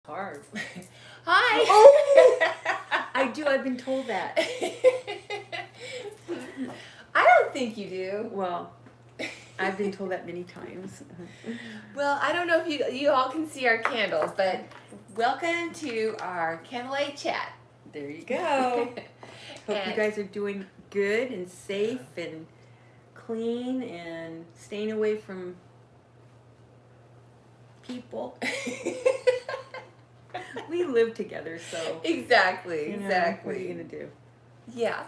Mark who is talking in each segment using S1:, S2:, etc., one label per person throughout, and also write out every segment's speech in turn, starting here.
S1: hard.
S2: Hi!
S1: Oh! I do. I've been told that.
S2: I don't think you do.
S1: Well, I've been told that many times.
S2: Well, I don't know if you all can see our candles, but welcome to our candlelight chat.
S1: There you go. Hope you guys are doing good and safe and clean and staying away from people. We live together, so
S2: Exactly.
S1: what are you gonna do?
S2: Yeah.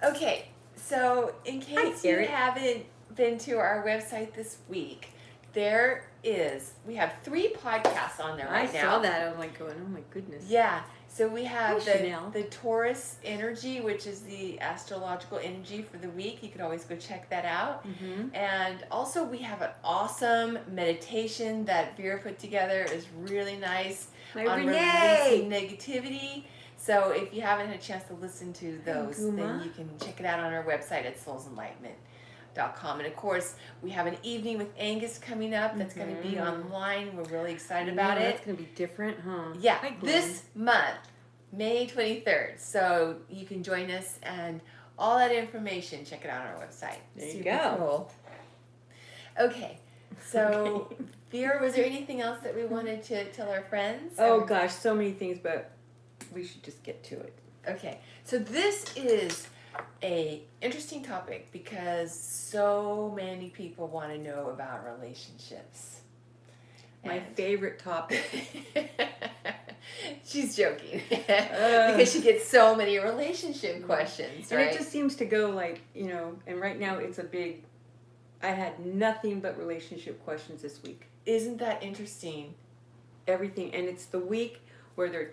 S2: Okay. So, in case you haven't been to our website this week, we have 3 podcasts on there right now.
S1: I saw that. I'm like going, oh my goodness.
S2: Yeah. So we have
S1: Chanel.
S2: the Taurus energy, which is the astrological energy for the week. You could always go check that out.
S1: Mm-hmm.
S2: And also we have an awesome meditation that Vera put together. It's really nice on releasing negativity. So if you haven't had a chance to listen to those, then you can check it out on our website at soulsenlightenment.com. And of course, we have an evening with Angus coming up that's going to be online. We're really excited about it.
S1: It's going to be different, huh?
S2: Yeah, this month, May 23rd. So you can join us, and all that information, check it out on our website.
S1: There you go.
S2: Cool. Okay, so Vera, was there anything else that we wanted to tell our friends?
S1: Oh gosh, so many things, but we should just get to it.
S2: Okay, so this is a interesting topic because so many people want to know about relationships.
S1: My favorite topic.
S2: She's joking because she gets so many relationship questions, right?
S1: And it just seems to go like, and right now it's a big, I had nothing but relationship questions this week.
S2: Isn't that interesting?
S1: Everything. And it's the week where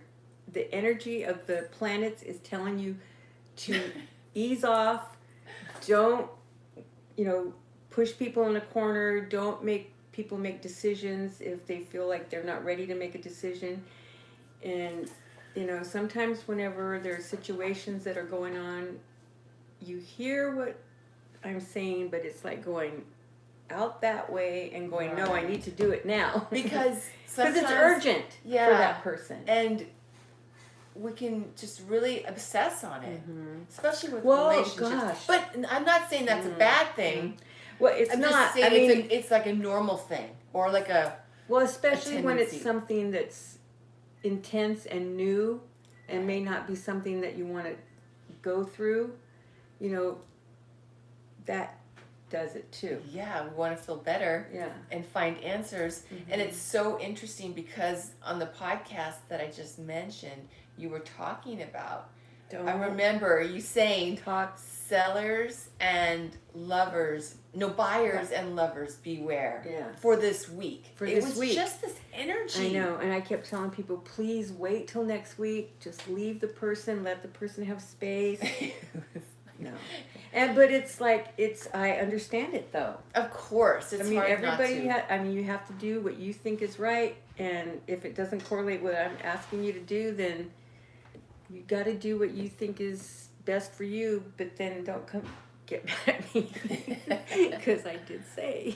S1: the energy of the planets is telling you to ease off, don't, push people in a corner, don't make people make decisions if they feel like they're not ready to make a decision. And, sometimes whenever there's situations that are going on, you hear what I'm saying, but it's like going out that way and going, no, I need to do it now.
S2: Because
S1: it's urgent for that person.
S2: And we can just really obsess on it, especially with relationships.
S1: Gosh.
S2: But I'm not saying that's a bad thing.
S1: Well, it's
S2: I'm
S1: not.
S2: Just saying it's like a normal thing, or like a.
S1: Well, especially when it's something that's intense and new, and may not be something that you want to go through. That does it too.
S2: Yeah, we want to feel better.
S1: Yeah.
S2: And find answers, and it's so interesting because on the podcast that I just mentioned, you were talking about. I remember you saying sellers and buyers and lovers beware.
S1: Yeah.
S2: For this week.
S1: It was
S2: just this energy.
S1: I know, and I kept telling people, please wait till next week. Just leave the person, let the person have space. No. But it's like, I understand it though.
S2: Of course. It's hard
S1: everybody
S2: not to.
S1: You have to do what you think is right, and if it doesn't correlate with what I'm asking you to do, then you got to do what you think is best for you, but then don't come get mad at me because I did say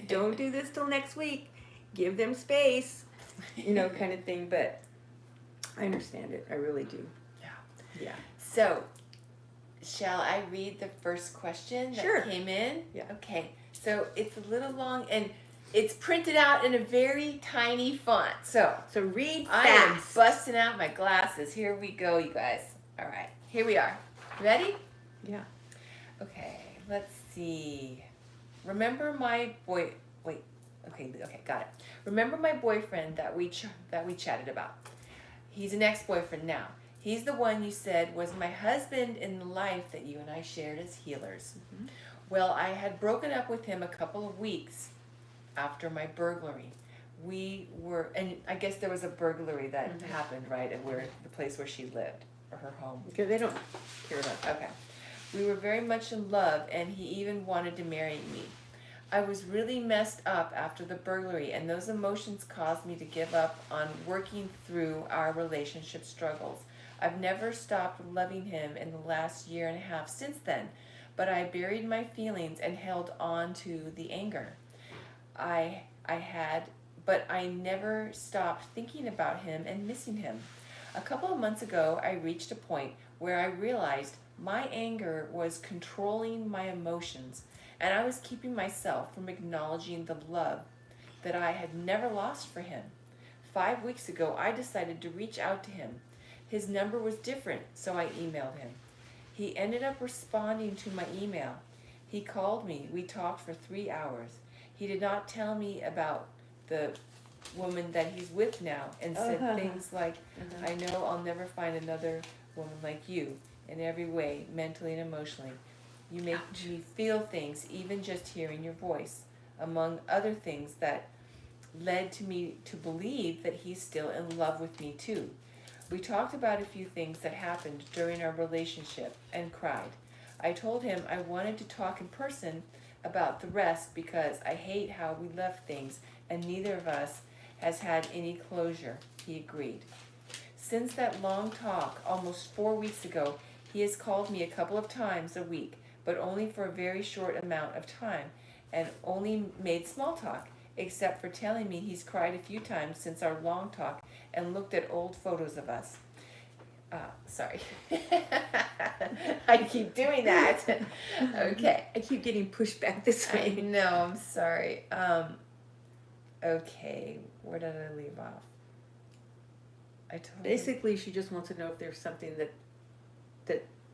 S1: don't do this till next week, give them space, kind of thing. But I understand it, I really do. Yeah.
S2: So shall I read the first question that came in?
S1: Yeah.
S2: Okay, so it's a little long and it's printed out in a very tiny font. So
S1: read
S2: fast. I am busting out my glasses. Here we go, you guys. All right, here we are. Ready?
S1: Yeah.
S2: Okay, let's see. Remember my boy... Wait. Okay, got it. Remember my boyfriend that we chatted about. He's an ex-boyfriend now. He's the one you said was my husband in the life that you and I shared as healers. Mm-hmm. Well, I had broken up with him a couple of weeks after my burglary. And I guess there was a burglary that happened, right, at the place where she lived, or her home.
S1: Because they don't care about that.
S2: Okay. We were very much in love, and he even wanted to marry me. I was really messed up after the burglary, and those emotions caused me to give up on working through our relationship struggles. I've never stopped loving him in the last year and a half since then, but I buried my feelings and held on to the anger I had but I never stopped thinking about him and missing him. A couple of months ago, I reached a point where I realized my anger was controlling my emotions, and I was keeping myself from acknowledging the love that I had never lost for him. 5 weeks ago, I decided to reach out to him. His number was different, so I emailed him. He ended up responding to my email. He called me. We talked for 3 hours. He did not tell me about the woman that he's with now and said things like, I know I'll never find another woman like you in every way, mentally and emotionally. You make me feel things, even just hearing your voice, among other things that led to me to believe that he's still in love with me too. We talked about a few things that happened during our relationship and cried. I told him I wanted to talk in person about the rest because I hate how we left things and neither of us has had any closure. He agreed. Since that long talk, almost 4 weeks ago, he has called me a couple of times a week, but only for a very short amount of time, and only made small talk, except for telling me he's cried a few times since our long talk and looked at old photos of us. Sorry. I keep doing that. Okay.
S1: I keep getting pushed back this
S2: I
S1: way.
S2: know, I'm sorry. Okay, where did I leave off? I told
S1: Basically, she just wants to know if there's something that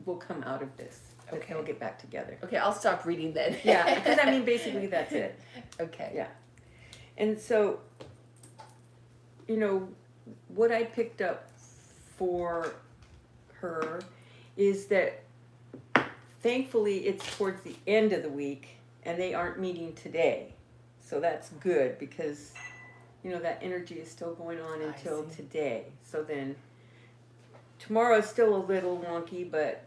S1: will come out of this, that
S2: Okay.
S1: they'll get back together.
S2: Okay, I'll stop reading then.
S1: Yeah, because I mean, basically that's it.
S2: Okay.
S1: Yeah. And so, you know, what I picked up for her is that thankfully it's towards the end of the week and they aren't meeting today. So that's good because, you know, that energy is still going on until today. So then tomorrow is still a little wonky, but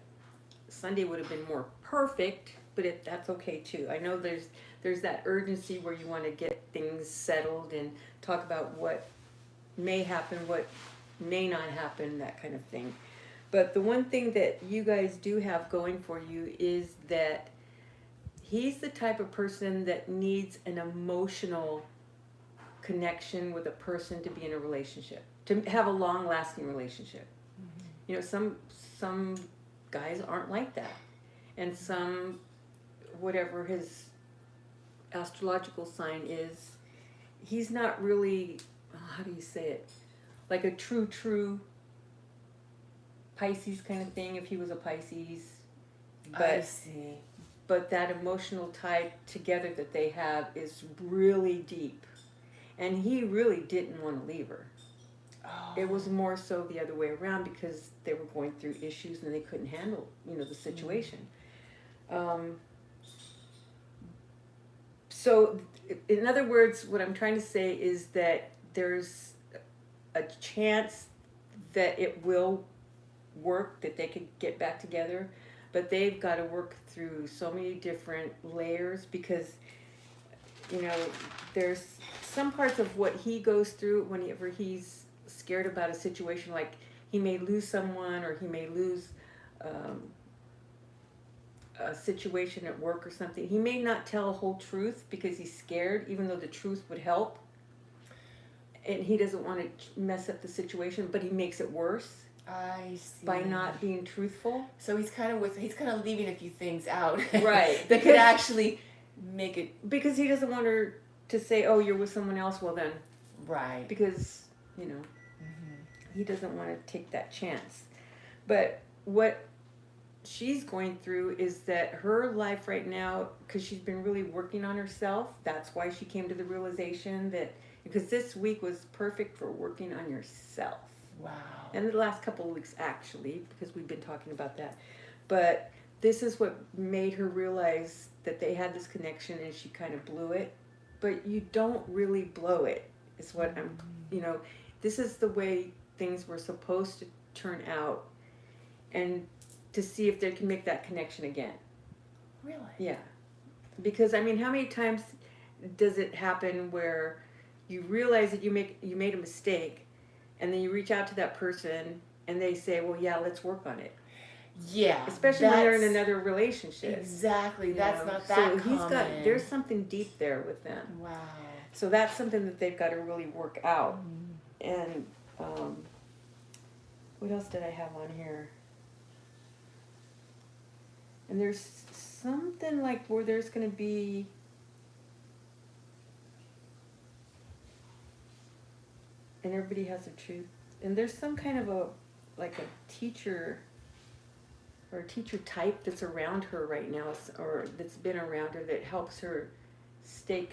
S1: Sunday would have been more perfect, but that's okay too. I know there's that urgency where you want to get things settled and talk about what may happen, what may not happen, that kind of thing. But the one thing that you guys do have going for you is that he's the type of person that needs an emotional connection with a person to be in a relationship, to have a long-lasting relationship. Mm-hmm. You know, some guys aren't like that, and some, whatever his astrological sign is, he's not really, how do you say it, like a true Pisces kind of thing, if he was a Pisces. But,
S2: I see.
S1: But that emotional tie together that they have is really deep. And he really didn't want to leave her.
S2: Oh.
S1: It was more so the other way around because they were going through issues and they couldn't handle, you know, the situation. So, in other words, what I'm trying to say is that there's a chance that it will work, that they could get back together, but they've got to work through so many different layers because, you know, there's some parts of what he goes through whenever he's scared about a situation, like he may lose someone or he may lose a situation at work or something. He may not tell a whole truth because he's scared, even though the truth would help. And he doesn't want to mess up the situation, but he makes it worse.
S2: I see.
S1: By not being truthful.
S2: So he's kind of leaving a few things out.
S1: Right.
S2: that could actually make it.
S1: Because he doesn't want her to say, oh, you're with someone else, well then.
S2: Right.
S1: Because, you know, he doesn't want to take that chance. But what she's going through is that her life right now, because she's been really working on herself, that's why she came to the realization that, because this week was perfect for working on yourself.
S2: Wow.
S1: And the last couple of weeks, actually, because we've been talking about that. But this is what made her realize that they had this connection and she kind of blew it. But you don't really blow it, is what I'm, you know, this is the way things were supposed to turn out, and to see if they can make that connection again.
S2: Really?
S1: Yeah. Because, I mean, how many times does it happen where you realize that you made a mistake, and then you reach out to that person and they say, well, yeah, let's work on it.
S2: Yeah.
S1: Especially when they're in another relationship.
S2: Exactly. That's not that
S1: so
S2: common.
S1: there's something deep there with them.
S2: Wow.
S1: So that's something that they've got to really work out. And what else did I have on here? And there's something like where there's going to be, and everybody has a truth. And there's some kind of a teacher or a teacher type that's around her right now, or that's been around her, that helps her stay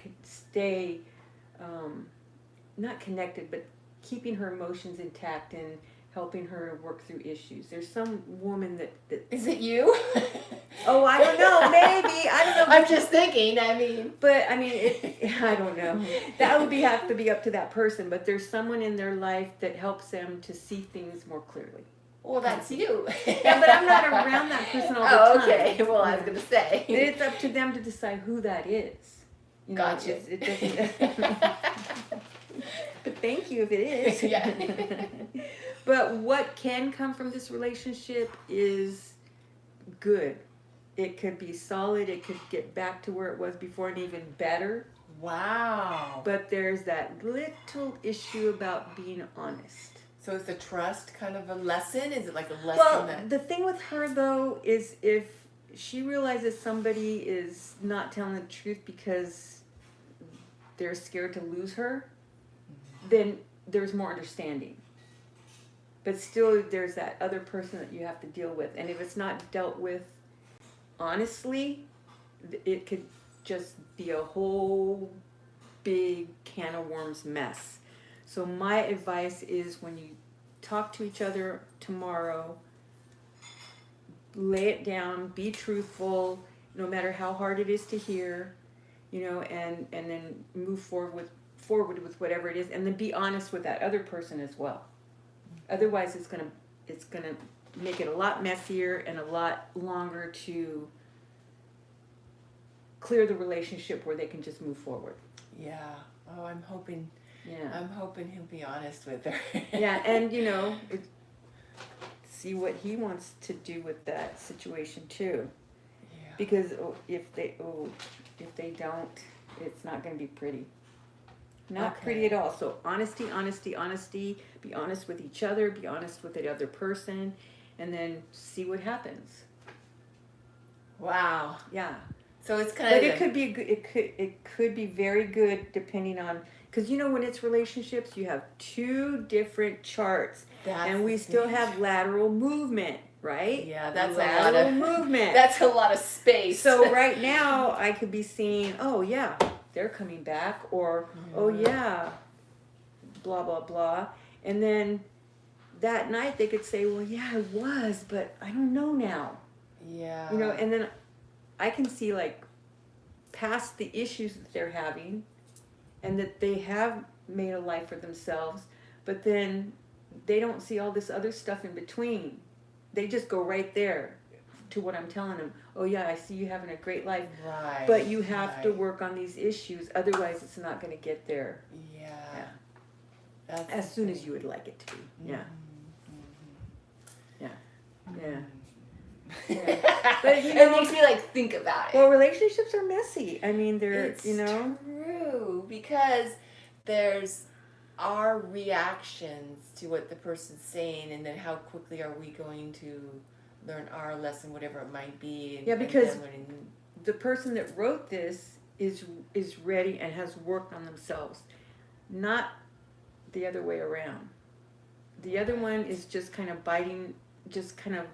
S1: not connected, but keeping her emotions intact and helping her work through issues. There's some woman that
S2: Is it you?
S1: oh, I don't know, maybe, I don't know.
S2: I'm just thinking, I mean.
S1: But I mean, I don't know. That would have to be up to that person. But there's someone in their life that helps them to see things more clearly.
S2: Well, that's you.
S1: Yeah, but I'm not around that person all the time.
S2: Oh, okay. Well, I was going to say.
S1: It's up to them to decide who that is. You know,
S2: Gotcha.
S1: It doesn't. But thank you if it is.
S2: Yeah.
S1: But what can come from this relationship is good. It could be solid. It could get back to where it was before and even better.
S2: Wow.
S1: But there's that little issue about being honest.
S2: So is the trust kind of a lesson? Is it like a lesson
S1: Well,
S2: that...
S1: the thing with her, though, is if she realizes somebody is not telling the truth because they're scared to lose her, then there's more understanding. But still, there's that other person that you have to deal with. And if it's not dealt with honestly, it could just be a whole big can of worms mess. So my advice is, when you talk to each other tomorrow, lay it down, be truthful, no matter how hard it is to hear, you know, and then move forward with whatever it is, and then be honest with that other person as well. Otherwise, it's gonna make it a lot messier and a lot longer to clear the relationship where they can just move forward.
S2: Yeah. Oh, I'm hoping he'll be honest with her.
S1: Yeah, and you know, see what he wants to do with that situation too.
S2: Yeah.
S1: Because if they don't, it's not going to be pretty. Not pretty at all. So honesty. Be honest with each other. Be honest with the other person, and then see what happens.
S2: Wow.
S1: Yeah.
S2: So it's kind
S1: But
S2: of...
S1: it could be good. It could be very good depending on, because you know, when it's relationships, you have two different charts, and we still have lateral movement, right?
S2: Yeah, that's
S1: lateral
S2: a lot of
S1: movement.
S2: That's a lot of space.
S1: So right now, I could be seeing, oh yeah, they're coming back, or oh yeah, blah blah blah, and then that night they could say, well yeah, I was, but I don't know now.
S2: Yeah.
S1: You know, and then I can see like past the issues that they're having, and that they have made a life for themselves, but then they don't see all this other stuff in between. They just go right there to what I'm telling them. Oh yeah, I see you having a great life,
S2: Right.
S1: but you have to work on these issues, otherwise it's not going to get there.
S2: Yeah.
S1: That's as soon as you would like it to be. Yeah. Yeah. Yeah. Yeah. But you know,
S2: it makes me like think about it.
S1: well, relationships are messy. I mean, they're,
S2: It's
S1: you know,
S2: true, because there's our reactions to what the person's saying, and then how quickly are we going to learn our lesson, whatever it might be. And,
S1: yeah, because
S2: and then
S1: the person that wrote this is ready and has worked on themselves, not the other way around. The other one is just kind of biting, just kind of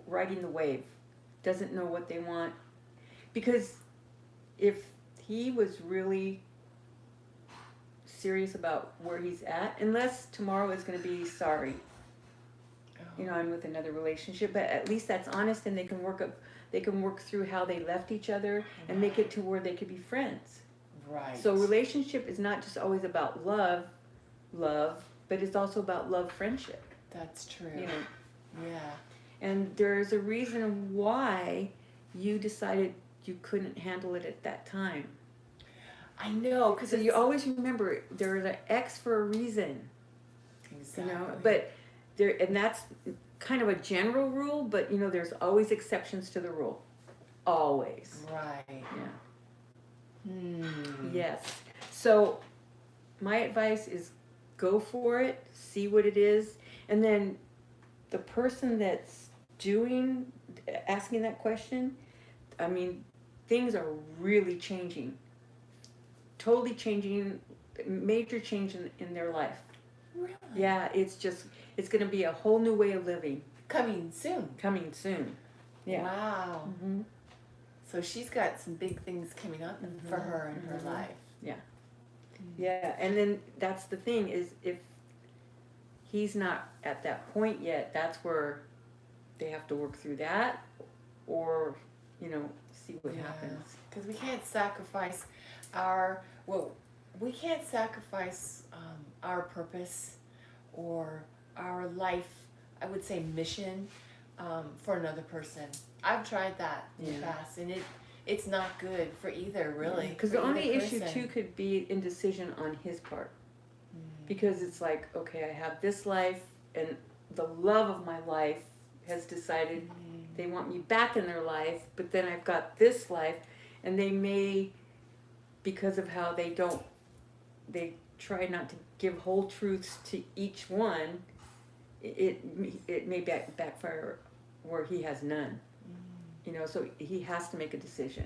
S1: riding the wave, doesn't know what they want. Because if he was really serious about where he's at, unless tomorrow is going to be sorry, you know, I'm with another relationship, but at least that's honest, and they can work through how they left each other and make it to where they could be friends.
S2: Right.
S1: So relationship is not just always about love, but it's also about love, friendship.
S2: That's true.
S1: You know.
S2: Yeah.
S1: And there's a reason why you decided you couldn't handle it at that time.
S2: I know, because
S1: So you always remember there's an X for a reason.
S2: Exactly.
S1: You know, but there, and that's kind of a general rule, but you know, there's always exceptions to the rule. Always.
S2: Right.
S1: Yeah.
S2: Hmm.
S1: Yes. So my advice is go for it, see what it is, and then the person that's asking that question, I mean, things are really changing, totally changing, major change in their life.
S2: Really?
S1: Yeah, it's going to be a whole new way of living.
S2: Coming soon.
S1: Yeah.
S2: Wow.
S1: Mm-hmm.
S2: So she's got some big things coming up for her in her life.
S1: Yeah. Yeah, and then that's the thing is if he's not at that point yet, that's where they have to work through that or, see what happens.
S2: Because we can't sacrifice we can't sacrifice our purpose or our life, I would say mission, for another person. I've tried that in the past, and it's not good for either, really.
S1: Because the only issue too could be indecision on his part. Because it's like, okay, I have this life, and the love of my life has decided they want me back in their life, but then I've got this life, and they may, because of how they try not to give whole truths to each one, it may backfire where he has none. So he has to make a decision.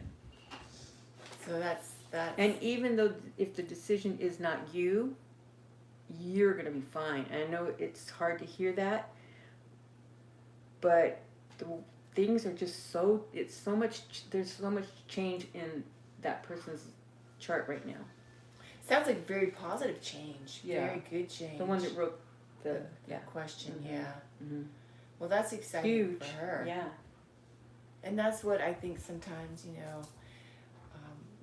S2: So that's.
S1: And even though if the decision is not you're going to be fine. And I know it's hard to hear that, but the things are just there's so much change in that person's chart right now.
S2: Sounds like very positive change.
S1: Yeah.
S2: Very good change.
S1: The one that wrote the
S2: question,
S1: Mm-hmm.
S2: yeah.
S1: Mm-hmm.
S2: Well, that's exciting
S1: Huge.
S2: for her.
S1: Yeah.
S2: And that's what I think sometimes,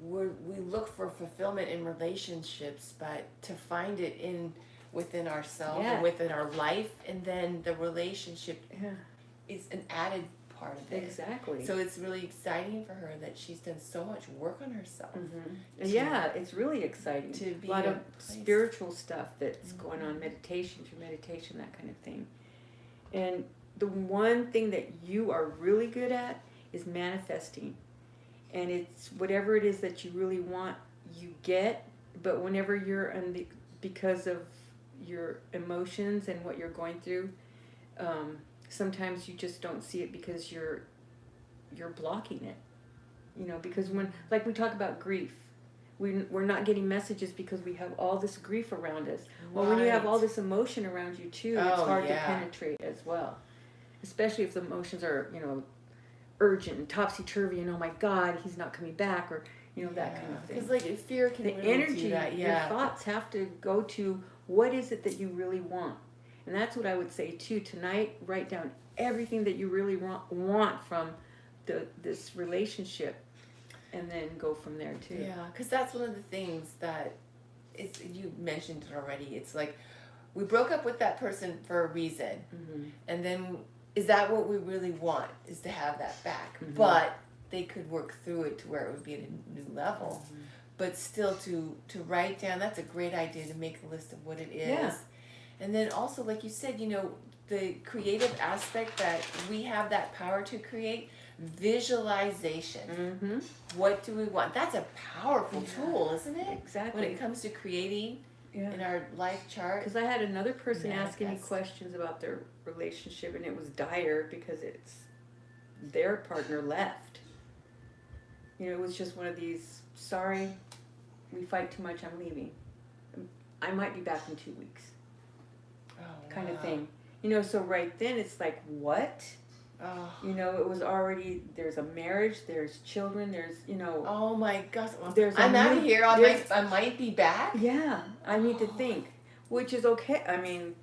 S2: we look for fulfillment in relationships, but to find it within ourselves and within our life, and then the relationship is an added part of it.
S1: Exactly.
S2: So it's really exciting for her that she's done so much work on herself.
S1: Yeah, it's really exciting.
S2: To be
S1: a lot of
S2: place.
S1: spiritual stuff that's going on, meditation, that kind of thing. And the one thing that you are really good at is manifesting. And it's whatever it is that you really want, you get. But whenever you're because of your emotions and what you're going through, sometimes you just don't see it because you're blocking it. Because when, like we talk about grief, we're not getting messages because we have all this grief around us. Well, when you have all this emotion around you too, it's hard to penetrate as well. Especially if the emotions are, urgent and topsy-turvy and oh my God, he's not coming back, or that kind of thing.
S2: Because fear can really
S1: energy
S2: do that.
S1: Your thoughts have to go to what is it that you really want. And that's what I would say too. Tonight, write down everything that you really want from this relationship, and then go from there too.
S2: Yeah, because that's one of the things that you mentioned it already. It's like we broke up with that person for a reason, and then is that what we really want? Is to have that back? But they could work through it to where it would be at a new level. But still, to write down, that's a great idea, to make a list of what it is.
S1: Yeah.
S2: And then also, like you said, the creative aspect that we have that power to create, visualization. What do we want? That's a powerful tool, isn't it?
S1: Exactly.
S2: When it comes to creating in our life chart.
S1: Because I had another person asking me questions about their relationship, and it was dire because their partner left. It was just one of these, sorry, we fight too much, I'm leaving. I might be back in 2 weeks. Kind of thing. So right then it's like, what? It was already, there's a marriage, there's children, there's,
S2: Oh my gosh.
S1: I'm
S2: out of here. I might be back.
S1: Yeah, I need to think, which is okay. I mean,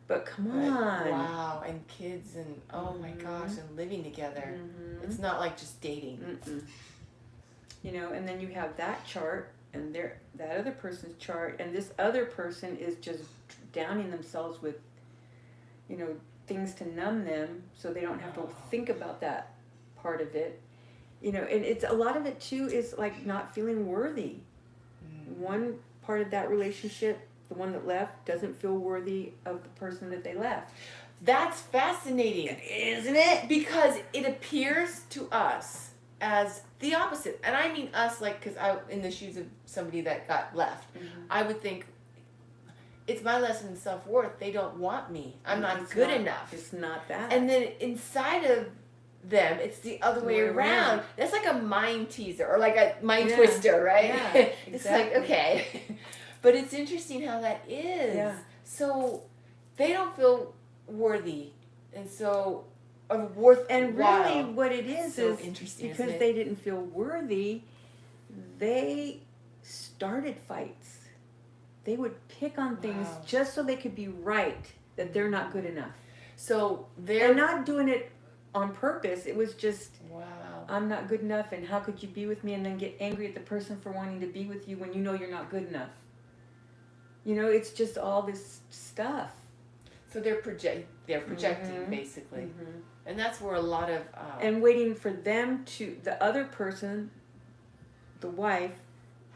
S1: but come on.
S2: Wow, and kids and oh my gosh, and living together. It's not like just dating.
S1: And then you have that chart and that other person's chart, and this other person is just downing themselves with, things to numb them so they don't have to think about that part of it. And it's a lot of it too is like not feeling worthy. One part of that relationship, the one that left, doesn't feel worthy of the person that they left.
S2: That's fascinating,
S1: isn't it?
S2: Because it appears to us as the opposite. And I mean us, like, because I, in the shoes of somebody that got left, I would think, it's my lesson in self-worth. They don't want me. I'm not
S1: It's
S2: good
S1: not-
S2: enough.
S1: It's not that.
S2: And then inside of them, it's the other way around. That's like a mind teaser or like a mind twister, right?
S1: Yeah,
S2: It's like,
S1: exactly.
S2: okay. But it's interesting how that is.
S1: Yeah.
S2: So they don't feel worthy. And so, worth.
S1: And really, what it is
S2: So
S1: is
S2: interesting,
S1: because
S2: isn't it?
S1: they didn't feel worthy, they started fights. They would pick on things
S2: Wow.
S1: just so they could be right that they're not good enough.
S2: So
S1: They're
S2: they're
S1: not doing it on purpose. It was just,
S2: wow.
S1: I'm not good enough, and how could you be with me, and then get angry at the person for wanting to be with you when you know you're not good enough. You know, it's just all this stuff.
S2: So they're projecting basically, and that's where a lot of
S1: And waiting for them to, the other person, the wife,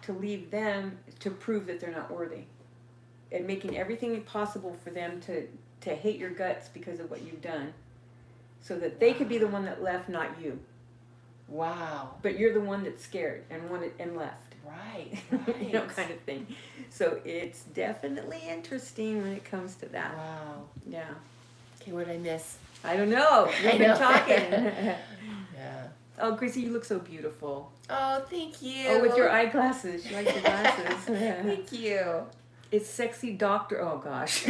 S1: to leave them to prove that they're not worthy. And making everything possible for them to hate your guts because of what you've done. So that they could be the one that left, not you.
S2: wow.
S1: But you're the one that's scared and wanted and left.
S2: Right.
S1: You know, kind of thing. So it's definitely interesting when it comes to that.
S2: Wow.
S1: Yeah.
S2: Okay, what did I miss?
S1: I don't know.
S2: I
S1: You've been
S2: know.
S1: talking.
S2: Yeah.
S1: Oh, Gracie, you look so beautiful.
S2: Oh, thank you.
S1: Oh, with your eyeglasses. She likes your glasses.
S2: Thank you.
S1: It's sexy doctor. Oh, gosh.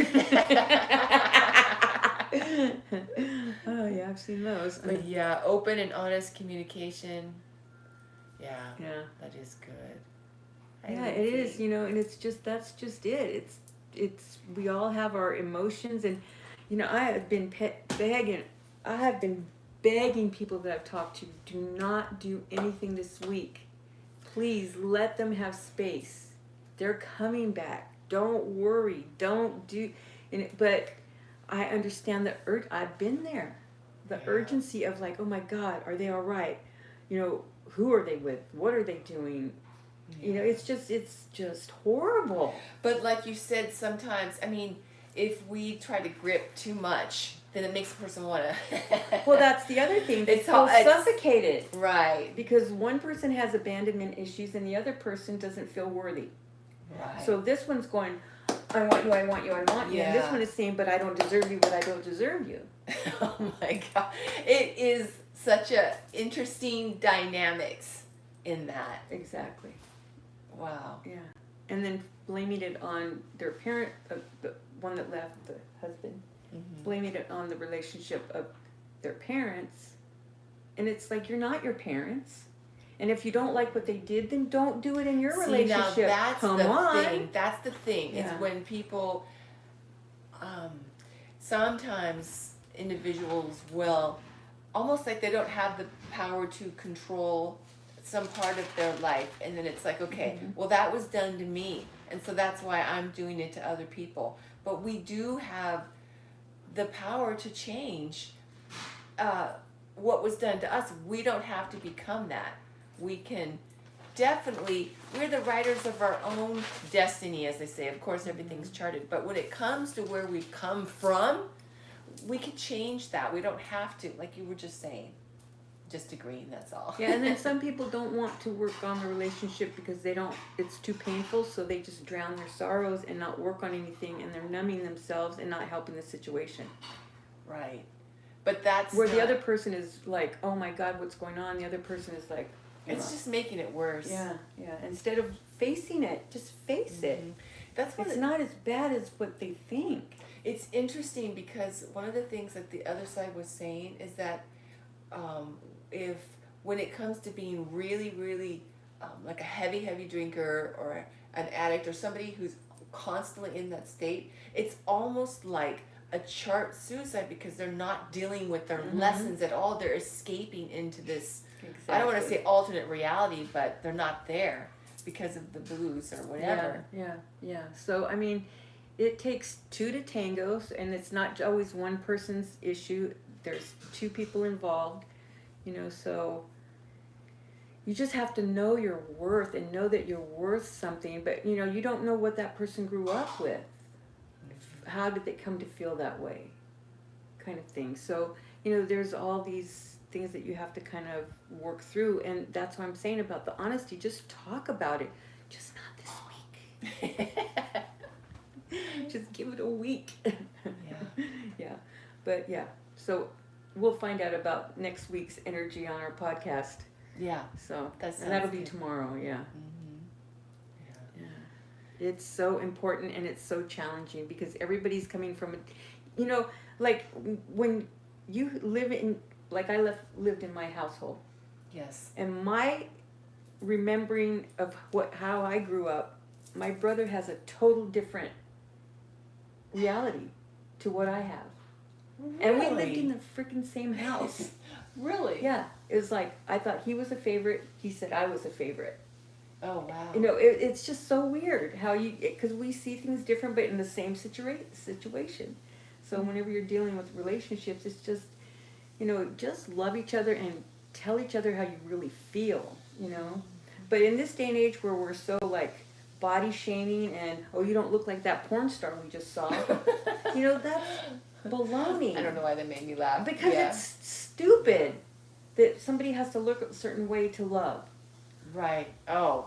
S1: Oh, yeah, I've seen those.
S2: But yeah, open and honest communication. Yeah,
S1: Yeah.
S2: that is good.
S1: Yeah, it is, you know, and it's just, that's just it. It's, we all have our emotions, and, you know, I have been begging people that I've talked to, do not do anything this week. Please let them have space. They're coming back. Don't worry. Don't do, but I understand the I've been there. The urgency of like, oh my God, are they all right? You know, who are they with? What are they doing? You know, it's just horrible.
S2: But like you said, sometimes, I mean, if we try to grip too much, then it makes the person want to.
S1: Well, that's the other thing. They feel suffocated.
S2: Right.
S1: Because one person has abandonment issues and the other person doesn't feel worthy.
S2: Right.
S1: So this one's going, I want you, I want you, I want you. And this
S2: Yeah.
S1: one is saying, but I don't deserve you, but I don't deserve you.
S2: Oh my God. It is such a interesting dynamics in that.
S1: Exactly.
S2: Wow.
S1: Yeah. And then blaming it on their parent, the one that left, the husband, blaming it on the relationship of their parents. And it's like, you're not your parents. And if you don't like what they did, then don't do it in your relationship.
S2: Now that's
S1: Come
S2: the
S1: on.
S2: thing. That's the thing.
S1: Yeah.
S2: Is when people, sometimes individuals will, almost like they don't have the power to control some part of their life, and then it's like, okay, well, that was done to me, and so that's why I'm doing it to other people. But we do have the power to change what was done to us. We don't have to become that. We can definitely, we're the writers of our own destiny, as they say. Of course, everything's charted, but when it comes to where we've come from, we can change that. We don't have to, like you were just saying. Just agreeing, that's all.
S1: Yeah, and then some people don't want to work on the relationship because they don't, it's too painful, so they just drown their sorrows and not work on anything, and they're numbing themselves and not helping the situation.
S2: Right. But that's
S1: where the other person is like, oh my God, what's going on? The other person is like,
S2: it's just making it worse.
S1: Yeah, yeah. Instead of facing it, just face it.
S2: That's what
S1: it's not as bad as what they think.
S2: It's interesting because one of the things that the other side was saying is that if when it comes to being really, really like a heavy drinker or an addict or somebody who's constantly in that state, it's almost like a chart suicide because they're not dealing with their lessons at all. They're escaping into this, I don't want to say alternate reality, but they're not there because of the blues or whatever.
S1: Yeah. So, I mean, it takes two to tango, and it's not always one person's issue. There's two people involved. You know, so you just have to know your worth and know that you're worth something. But, you know, you don't know what that person grew up with. How did they come to feel that way? Kind of thing. So, you know, there's all these things that you have to kind of work through. And that's what I'm saying about the honesty. Just talk about it. Just not this week. Just give it a week.
S2: Yeah.
S1: Yeah. But yeah. So we'll find out about next week's energy on our podcast.
S2: Yeah.
S1: So
S2: That
S1: and that'll
S2: sounds
S1: be
S2: good.
S1: tomorrow. Yeah.
S2: Yeah.
S1: Yeah. It's so important and it's so challenging because everybody's coming from, you know, like when you live in, like I lived in my household,
S2: Yes.
S1: and my remembering of how I grew up, my brother has a total different reality to what I have.
S2: Really?
S1: And we lived in the freaking same house.
S2: Really?
S1: Yeah. It was like, I thought he was a favorite. He said I was a favorite.
S2: Oh, wow.
S1: You know, it's just so weird how because we see things different, but in the same situation. So whenever you're dealing with relationships, it's just, you know, just love each other and tell each other how you really feel, you know. But in this day and age where we're so like body shaming and, oh, you don't look like that porn star we just saw, you know, that's baloney.
S2: I don't know why that made me laugh.
S1: Because it's stupid that somebody has to look a certain way to love.
S2: Right. Oh,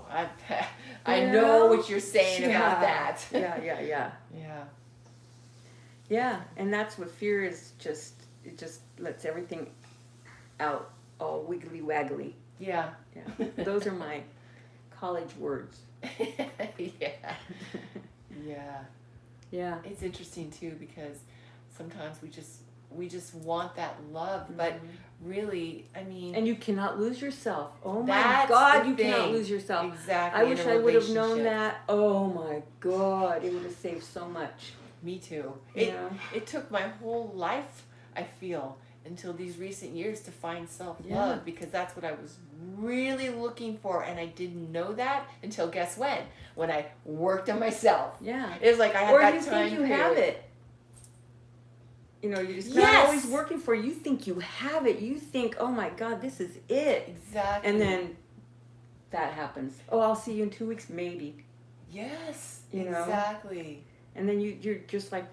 S2: I
S1: You
S2: know
S1: know?
S2: what you're saying about that.
S1: Yeah.
S2: Yeah.
S1: Yeah, and that's what fear is. Just it just lets everything out, all wiggly waggly.
S2: Yeah.
S1: Yeah, those are my college words.
S2: Yeah. Yeah.
S1: Yeah.
S2: It's interesting too because sometimes we just want that love, but really, I mean,
S1: And you cannot lose yourself. Oh my
S2: that's
S1: God,
S2: the
S1: you cannot
S2: thing.
S1: lose yourself.
S2: Exactly.
S1: I wish
S2: in a
S1: I would have known
S2: relationship.
S1: that. Oh my God, it would have saved so much.
S2: Me too.
S1: Yeah.
S2: It took my whole life, I feel, until these recent years to find self-love
S1: Yeah.
S2: because that's what I was really looking for, and I didn't know that until guess when I worked on myself.
S1: Yeah.
S2: It was like I had
S1: Or
S2: that
S1: you
S2: time
S1: think you
S2: period.
S1: have it. You know, you're just not
S2: Yes.
S1: always working for it. You think you have it. You think, oh my God, this is it.
S2: Exactly.
S1: And then that happens. Oh, I'll see you in 2 weeks, maybe.
S2: yes,
S1: You know?
S2: exactly.
S1: And then you're just like,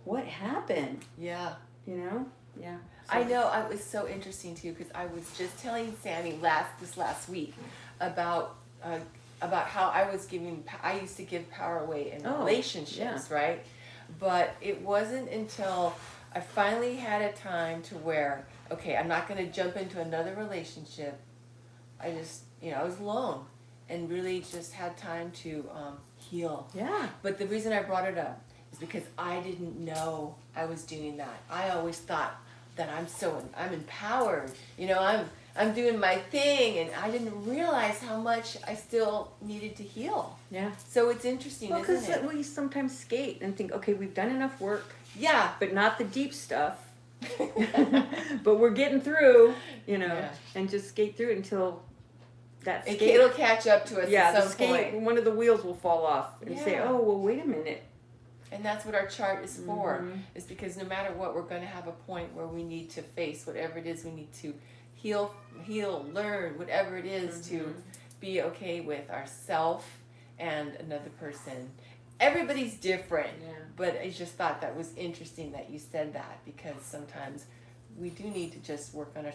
S1: what happened?
S2: Yeah.
S1: You know? Yeah.
S2: I know. It was so interesting too because I was just telling Sammy this last week about how I used to give power away in relationships, right? But it wasn't until I finally had a time to where, okay, I'm not going to jump into another relationship. I just, I was alone and really just had time to heal.
S1: Yeah.
S2: But the reason I brought it up is because I didn't know I was doing that. I always thought that I'm empowered. I'm doing my thing, and I didn't realize how much I still needed to heal.
S1: Yeah.
S2: So it's interesting,
S1: Well,
S2: isn't
S1: because
S2: it?
S1: we sometimes skate and think, okay, we've done enough work,
S2: Yeah.
S1: but not the deep stuff. But we're getting through,
S2: Yeah.
S1: and just skate through it until that skate.
S2: It'll catch up to us at
S1: the
S2: some
S1: skate,
S2: point.
S1: one of the wheels will fall off and say,
S2: Yeah.
S1: oh, well, wait a minute.
S2: And that's what our chart is for.
S1: Mhm.
S2: Is because no matter what, we're going to have a point where we need to face whatever it is we need to heal, learn, whatever it is to be okay with ourself and another person. Everybody's different.
S1: Yeah.
S2: But I just thought that was interesting that you said that because sometimes we do need to just work on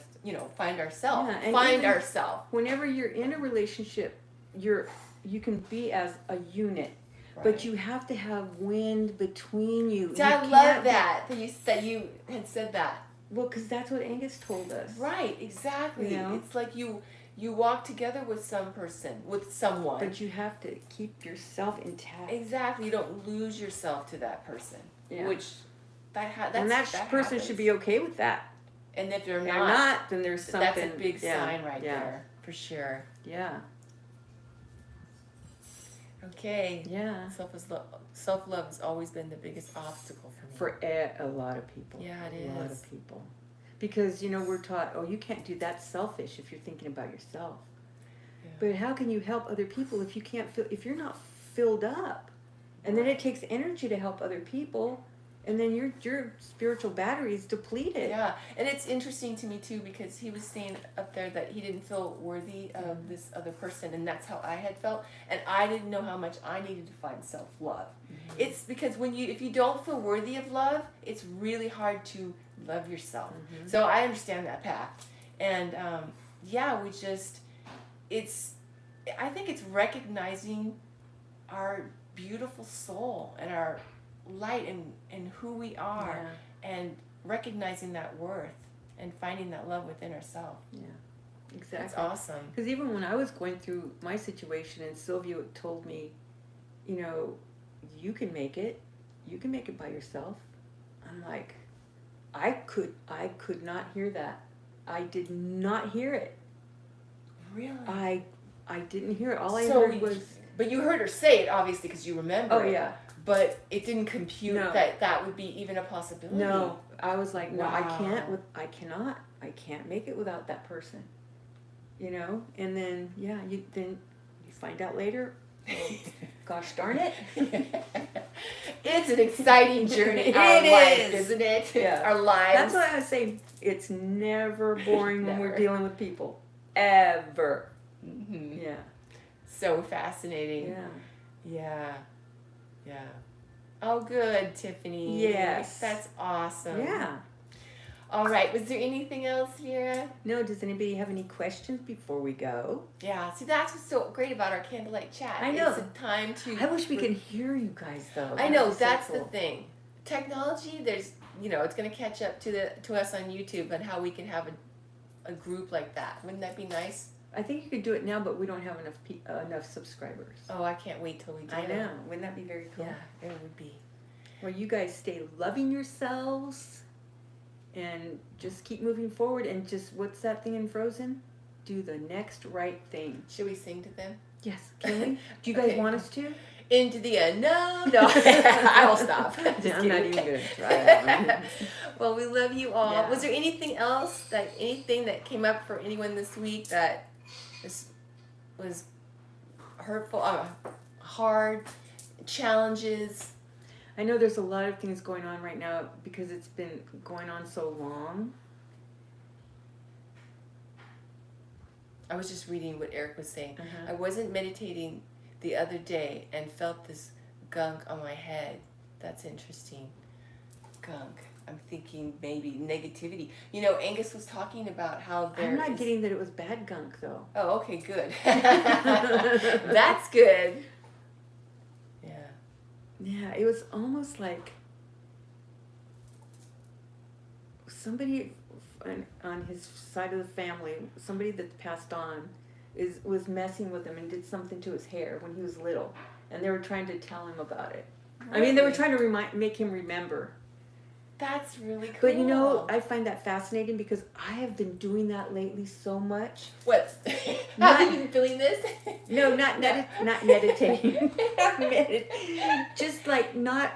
S2: find ourselves.
S1: Yeah, and
S2: Find
S1: even
S2: ourselves.
S1: Whenever you're in a relationship, you can be as a unit.
S2: Right.
S1: But you have to have wind between you.
S2: See, I
S1: You
S2: love
S1: can't be-
S2: that you had said that.
S1: Well, because that's what Angus told us.
S2: Right, exactly.
S1: You know?
S2: It's like you walk together with someone.
S1: But you have to keep yourself intact.
S2: Exactly. You don't lose yourself to that person.
S1: Yeah.
S2: Which that
S1: person
S2: happens.
S1: should be okay with that.
S2: And if they're
S1: If they're
S2: not,
S1: not, then there's something.
S2: that's a big sign right
S1: yeah.
S2: there, for sure.
S1: Yeah.
S2: Okay.
S1: Yeah.
S2: Self-love has always been the biggest obstacle for me.
S1: For a lot of people.
S2: Yeah, it
S1: A lot
S2: is.
S1: of people. Because, we're taught, oh, you can't do that selfish if you're thinking about yourself.
S2: Yeah.
S1: But how can you help other people if you can't if you're not filled up? And then it takes energy to help other people. and then your spiritual battery is depleted.
S2: Yeah, and it's interesting to me too because he was saying up there that he didn't feel worthy of this other person, and that's how I had felt, and I didn't know how much I needed to find self-love. It's because if you don't feel worthy of love, it's really hard to love yourself. So I understand that path, and I think it's recognizing our beautiful soul and our light and who we are, and recognizing that worth and finding that love within ourselves.
S1: Yeah, exactly.
S2: That's awesome.
S1: Because even when I was going through my situation, and Sylvia told me, you know, you can make it by yourself. I'm like, I could not hear that. I did not hear it.
S2: Really?
S1: I didn't hear it. All I heard was.
S2: But you heard her say it, obviously, because you remember.
S1: Oh
S2: it.
S1: yeah.
S2: But it didn't compute that would be even a possibility.
S1: No, I was like, no,
S2: Wow.
S1: I can't make it without that person. You know, and then you find out later. Well, gosh darn it!
S2: It's an exciting journey.
S1: It is,
S2: isn't it?
S1: Yeah.
S2: Our lives.
S1: That's why I say it's never boring when we're dealing with people, ever.
S2: Mm-hmm.
S1: Yeah.
S2: So fascinating.
S1: Yeah.
S2: Yeah. Oh, good, Tiffany.
S1: Yes.
S2: That's awesome.
S1: Yeah.
S2: All right. Was there anything else, Vera?
S1: No, does anybody have any questions before we go?
S2: Yeah. See, that's what's so great about our candlelight chat.
S1: I know.
S2: It's a time to.
S1: I wish we could hear you guys though.
S2: I know.
S1: That'd be so
S2: That's
S1: cool.
S2: the thing. Technology, it's going to catch up to us on YouTube and how we can have a group like that. Wouldn't that be nice?
S1: I think you could do it now, but we don't have enough subscribers.
S2: Oh, I can't wait till we do it.
S1: I know. Wouldn't that be very cool?
S2: Yeah, it would be.
S1: Well, you guys stay loving yourselves and just keep moving forward, and just, what's that thing in Frozen? Do the next right thing.
S2: Should we sing to them?
S1: Yes. Can we? Do you guys
S2: Okay.
S1: want us to?
S2: Into the unknown. No, I will stop.
S1: I'm not even going to try that one.
S2: Well, we love you all.
S1: Yeah.
S2: Was there anything else, anything that came up for anyone this week that was hurtful, hard, challenges?
S1: I know there's a lot of things going on right now because it's been going on so long.
S2: I was just reading what Eric was saying.
S1: Uh-huh.
S2: I wasn't meditating the other day and felt this gunk on my head. That's interesting. Gunk. I'm thinking maybe negativity. Angus was talking about how
S1: I'm not getting that it was bad gunk, though.
S2: Oh, okay, good. That's good. Yeah.
S1: Yeah, it was almost like somebody on his side of the family, somebody that passed on, was messing with him and did something to his hair when he was little, and they were trying to tell him about it.
S2: Really?
S1: I mean, they were trying to make him remember.
S2: That's really cool.
S1: But I find that fascinating because I have been doing that lately so much.
S2: What? Have you been feeling this?
S1: No, not meditating. Just like not.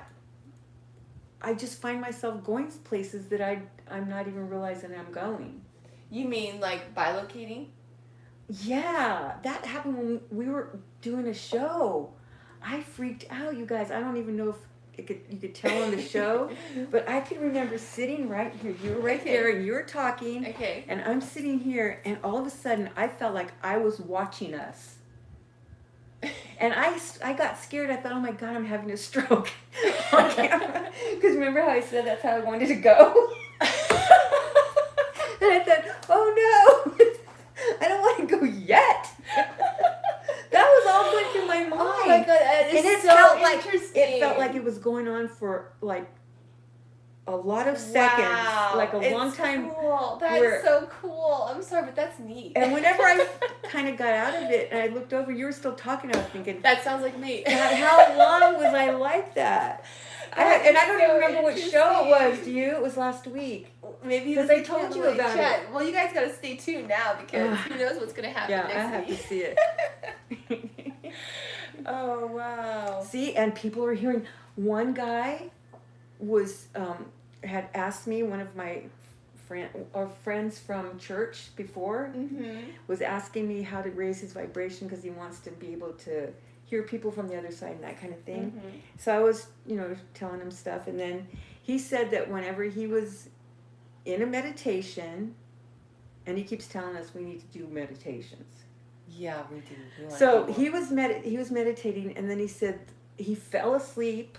S1: I just find myself going places that I'm not even realizing I'm going.
S2: You mean like bilocating?
S1: Yeah, that happened when we were doing a show. I freaked out, you guys. I don't even know if you could tell on the show, but I can remember sitting right here. You were right there, and you were talking.
S2: Okay.
S1: And I'm sitting here, and all of a sudden, I felt like I was watching us. And I got scared. I thought, oh my God, I'm having a stroke on camera. Because remember how I said that's how I wanted to go? And I thought, oh no, I don't want to go yet. That was all going through my mind.
S2: Oh my God, that is
S1: And it
S2: so
S1: felt like
S2: interesting.
S1: it felt like it was going on for like a lot of seconds,
S2: Wow.
S1: like a long time.
S2: Cool. That's so cool. I'm sorry, but that's neat.
S1: And whenever I kind of got out of it and I looked over, you were still talking. I was thinking,
S2: that sounds like me.
S1: God, how long was I like that? I don't even remember what show it was. Do you? It was last week.
S2: Maybe
S1: because I told you about it.
S2: Well, you guys got to stay tuned now because who knows what's going to happen
S1: Yeah,
S2: next
S1: I have
S2: week.
S1: to see it.
S2: Oh, wow.
S1: See, and people are hearing. One guy was had asked me, one of my friends from church before, was asking me how to raise his vibration because he wants to be able to hear people from the other side and that kind of thing. So I was, telling him stuff, and then He said that whenever he was in a meditation, and he keeps telling us we need to do meditations.
S2: Yeah, we do. We want
S1: So
S2: to do
S1: he was meditating, and then he said he fell asleep.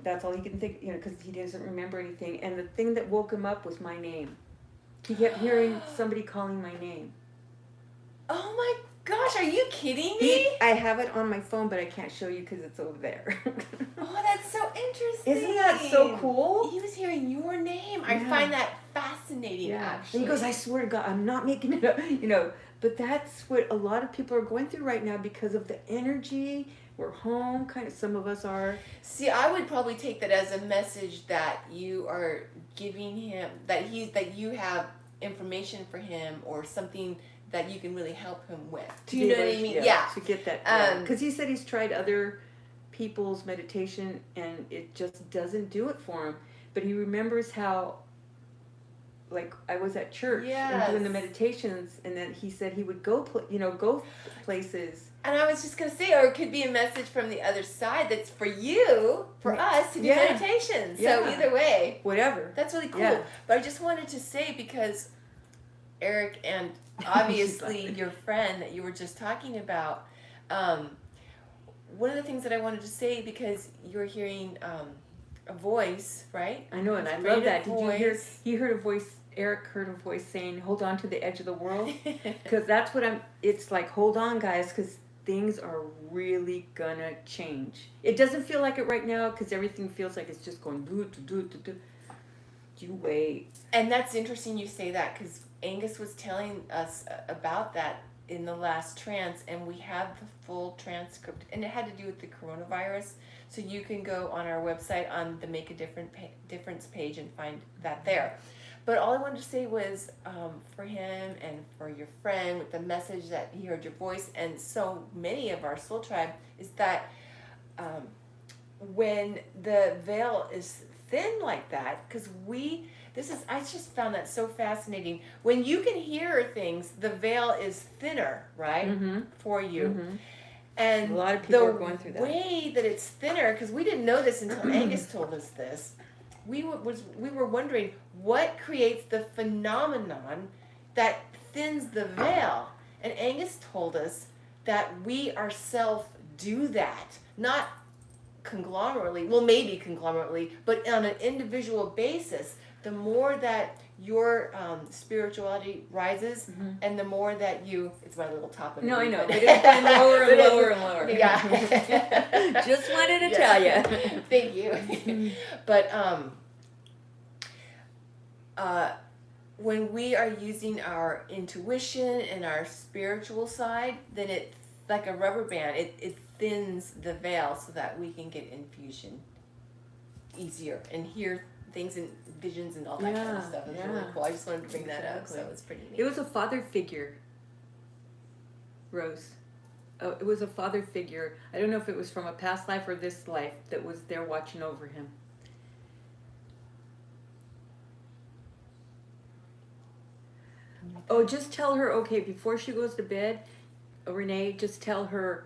S1: That's all he can think, because he doesn't remember anything. And the thing that woke him up was my name. He kept hearing somebody calling my name.
S2: Oh my gosh, are you kidding me?
S1: I have it on my phone, but I can't show you because it's over there.
S2: Oh, that's so interesting.
S1: Isn't that so cool?
S2: He was hearing your name. I
S1: Yeah.
S2: find that fascinating, actually.
S1: And he goes, I swear to God, I'm not making it up, But that's what a lot of people are going through right now because of the energy. We're home, kind of, some of us are.
S2: See, I would probably take that as a message that you are giving him, that you have information for him or something that you can really help him with. Do you know what I mean? Yeah.
S1: To get that. Because he said he's tried other people's meditation and it just doesn't do it for him. But he remembers how, like, I was at church and doing the meditations, and then he said he would go places.
S2: And I was just going to say, or it could be a message from the other side that's for you, for us to do meditations.
S1: Yeah.
S2: So either way.
S1: Whatever.
S2: That's really cool.
S1: Yeah.
S2: But I just wanted to say, because Eric and obviously your friend that you were just talking about, one of the things that I wanted to say, because you're hearing a voice, right?
S1: I know, and I love that. Did you hear? He heard a voice. Eric heard a voice saying, "Hold on to the edge of the world," because that's what it's like. Hold on, guys, because things are really gonna change. It doesn't feel like it right now because everything feels like it's just going do. You wait.
S2: And that's interesting you say that, because Angus was telling us about that in the last trance, and we have the full transcript, and it had to do with the coronavirus. So you can go on our website on the Make a Difference page and find that there. But all I wanted to say was, for him and for your friend, with the message that he heard your voice, and so many of our soul tribe, is that when the veil is thin like that, because I just found that so fascinating. When you can hear things, the veil is thinner, right, for you.
S1: Mm-hmm.
S2: And
S1: a lot of people are going through that.
S2: The way that it's thinner, because we didn't know this until Angus told us this. We were wondering what creates the phenomenon that thins the veil, and Angus told us that we ourselves do that, not conglomerately. Well, maybe conglomerately, but on an individual basis. The more that your spirituality rises, and the more that it's my little top.
S1: No, I know, but it's going lower and lower and lower.
S2: Yeah.
S1: Just wanted to tell you.
S2: Thank you. But when we are using our intuition and our spiritual side, then it's like a rubber band. It thins the veil so that we can get infusion easier and hear things and visions and all that kind of stuff. It's really cool. I just wanted to bring that up, so it's pretty neat.
S1: It was a father figure, Rose. Oh, it was a father figure. I don't know if it was from a past life or this life that was there watching over him. Oh, just tell her, before she goes to bed, Renee, just tell her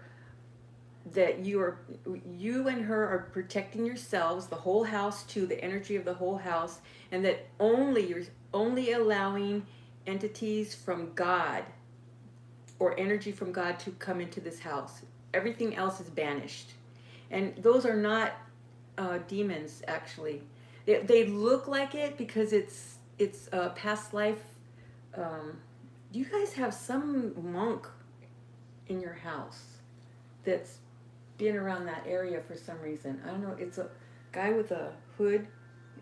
S1: that you and her are protecting yourselves, the whole house too, the energy of the whole house, and that you're only allowing entities from God or energy from God to come into this house. Everything else is banished. And those are not demons, actually. They look like it because it's a past life. You guys have some monk in your house that's been around that area for some reason. I don't know. It's a guy with a hood.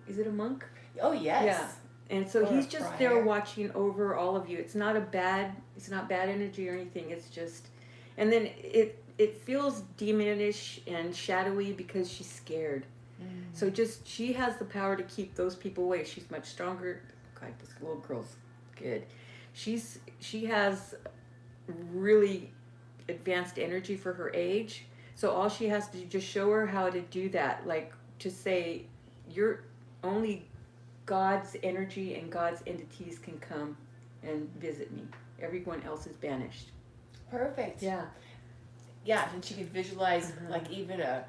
S1: Is it a monk?
S2: Oh, yes.
S1: Yeah. And so he's just there watching over all of you. It's not bad energy or anything. It's just, and then it feels demonish and shadowy because she's scared. So she has the power to keep those people away. She's much stronger. God, this little girl's good. She has really advanced energy for her age. So all she has to do, just show her how to do that. Like to say, you're only God's energy and God's entities can come and visit me. Everyone else is banished.
S2: Perfect.
S1: Yeah.
S2: Yeah, and she could visualize like even a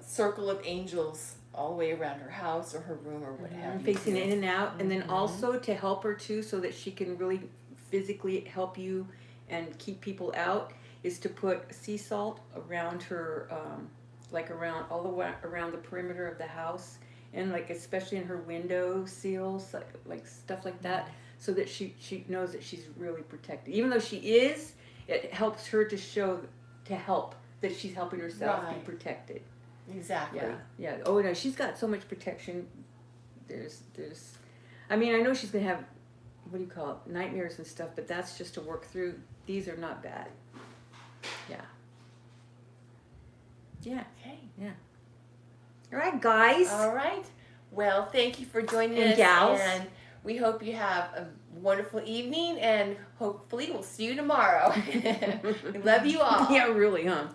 S2: circle of angels all the way around her house or her room or what have you.
S1: Facing in and out, and then
S2: Mhm.
S1: also to help her too, so that she can really physically help you and keep people out, is to put sea salt around her, like around all the way around the perimeter of the house, and like especially in her window seals, like stuff like that, so that she knows that she's really protected. Even though she is, it helps her to show to help that she's helping herself be
S2: Right.
S1: protected.
S2: Exactly.
S1: Yeah. Oh no, she's got so much protection. There's. I mean, I know she's gonna have, what do you call it, nightmares and stuff, but that's just to work through. These are not bad. Yeah. Yeah.
S2: Okay.
S1: All right, guys.
S2: All right. Well, thank you for joining
S1: And
S2: us.
S1: gals.
S2: And we hope you have a wonderful evening, and hopefully we'll see you tomorrow. We love you all.
S1: Yeah, really, huh?